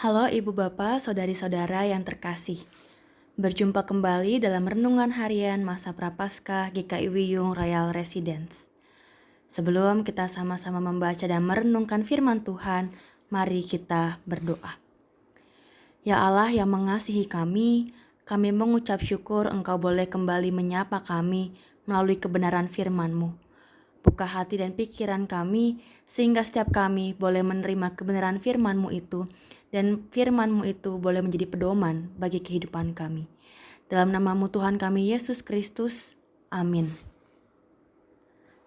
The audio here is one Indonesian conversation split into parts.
Halo Ibu Bapak, Saudari-saudara yang terkasih. Berjumpa kembali dalam renungan harian masa Prapaskah GKI Wiyung Royal Residence. Sebelum kita sama-sama membaca dan merenungkan firman Tuhan, mari kita berdoa. Ya Allah yang mengasihi kami mengucap syukur Engkau boleh kembali menyapa kami melalui kebenaran firman-Mu. Buka hati dan pikiran kami, sehingga setiap kami boleh menerima kebenaran firman-Mu itu, dan firman-Mu itu boleh menjadi pedoman bagi kehidupan kami. Dalam nama-Mu Tuhan kami Yesus Kristus, amin.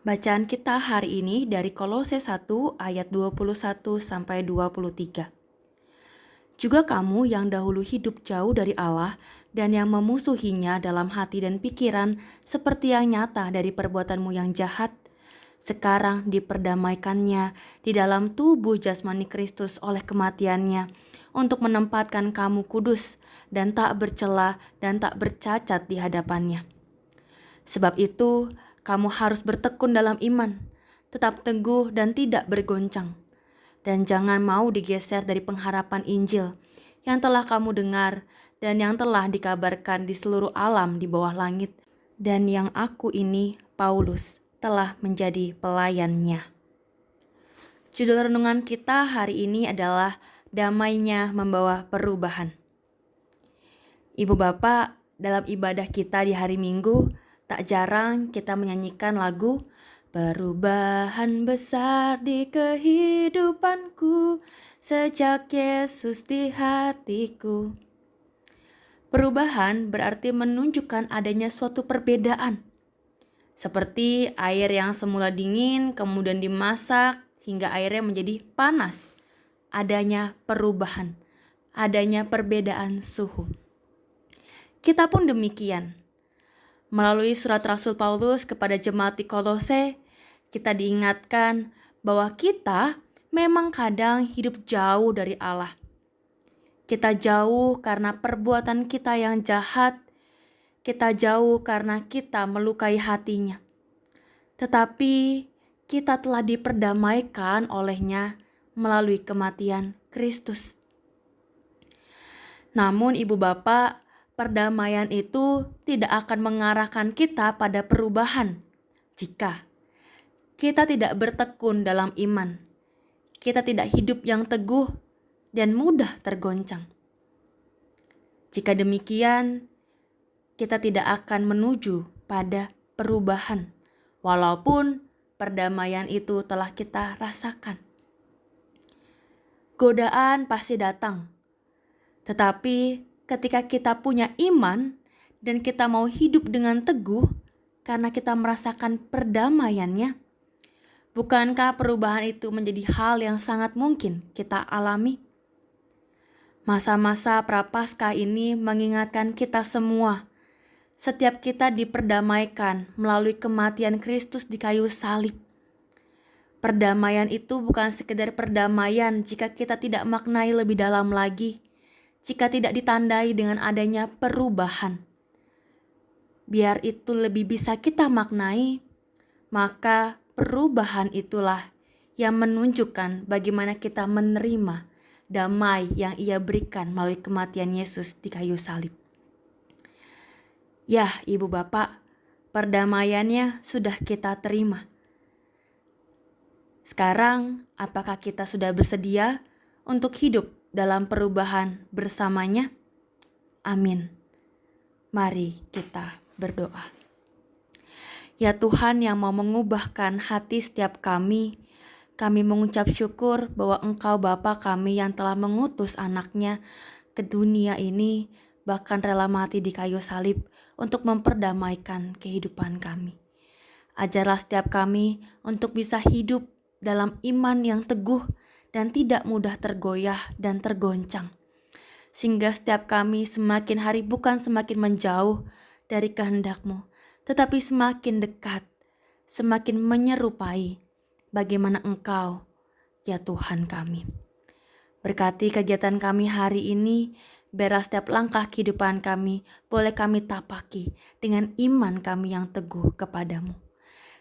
Bacaan kita hari ini dari Kolose 1 ayat 21 sampai 23. Juga kamu yang dahulu hidup jauh dari Allah dan yang memusuhinya dalam hati dan pikiran seperti yang nyata dari perbuatanmu yang jahat, sekarang diperdamaikannya di dalam tubuh jasmani Kristus oleh kematiannya untuk menempatkan kamu kudus dan tak bercela dan tak bercacat di hadapannya. Sebab itu, kamu harus bertekun dalam iman, tetap teguh dan tidak bergoncang. Dan jangan mau digeser dari pengharapan Injil yang telah kamu dengar dan yang telah dikabarkan di seluruh alam di bawah langit, dan yang aku ini, Paulus, telah menjadi pelayannya. Judul renungan kita hari ini adalah Damainya Membawa Perubahan. Ibu Bapak, dalam ibadah kita di hari Minggu, tak jarang kita menyanyikan lagu Perubahan besar di kehidupanku sejak Yesus di hatiku. Perubahan berarti menunjukkan adanya suatu perbedaan. Seperti air yang semula dingin kemudian dimasak hingga airnya menjadi panas. Adanya perubahan, adanya perbedaan suhu. Kita pun demikian. Melalui surat Rasul Paulus kepada jemaat di Kolose, kita diingatkan bahwa kita memang kadang hidup jauh dari Allah. Kita jauh karena perbuatan kita yang jahat. Kita jauh karena kita melukai hatinya. Tetapi kita telah diperdamaikan olehnya melalui kematian Kristus. Namun Ibu Bapak, perdamaian itu tidak akan mengarahkan kita pada perubahan jika kita tidak bertekun dalam iman. Kita tidak hidup yang teguh dan mudah tergoncang. Jika demikian, kita tidak akan menuju pada perubahan, walaupun perdamaian itu telah kita rasakan. Godaan pasti datang, tetapi ketika kita punya iman dan kita mau hidup dengan teguh karena kita merasakan perdamaiannya, bukankah perubahan itu menjadi hal yang sangat mungkin kita alami? Masa-masa Prapaskah ini mengingatkan kita semua, setiap kita diperdamaikan melalui kematian Kristus di kayu salib. Perdamaian itu bukan sekedar perdamaian jika kita tidak maknai lebih dalam lagi, jika tidak ditandai dengan adanya perubahan. Biar itu lebih bisa kita maknai, maka perubahan itulah yang menunjukkan bagaimana kita menerima damai yang Ia berikan melalui kematian Yesus di kayu salib. Ya, Ibu Bapak, perdamaiannya sudah kita terima. Sekarang, apakah kita sudah bersedia untuk hidup dalam perubahan bersamanya? Amin. Mari kita berdoa. Ya Tuhan yang mau mengubahkan hati setiap kami mengucap syukur bahwa Engkau Bapa kami yang telah mengutus anaknya ke dunia ini, bahkan rela mati di kayu salib untuk memperdamaikan kehidupan kami. Ajarlah setiap kami untuk bisa hidup dalam iman yang teguh dan tidak mudah tergoyah dan tergoncang. Sehingga setiap kami semakin hari bukan semakin menjauh dari kehendak-Mu, tetapi semakin dekat, semakin menyerupai bagaimana Engkau, ya Tuhan kami. Berkati kegiatan kami hari ini, biarlah setiap langkah kehidupan kami boleh kami tapaki dengan iman kami yang teguh kepadamu.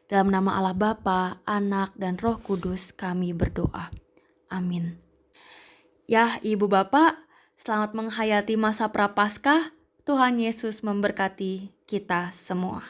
Dalam nama Allah Bapa, Anak, dan Roh Kudus kami berdoa. Amin. Ya, Ibu Bapak, selamat menghayati masa Prapaskah. Tuhan Yesus memberkati kita semua.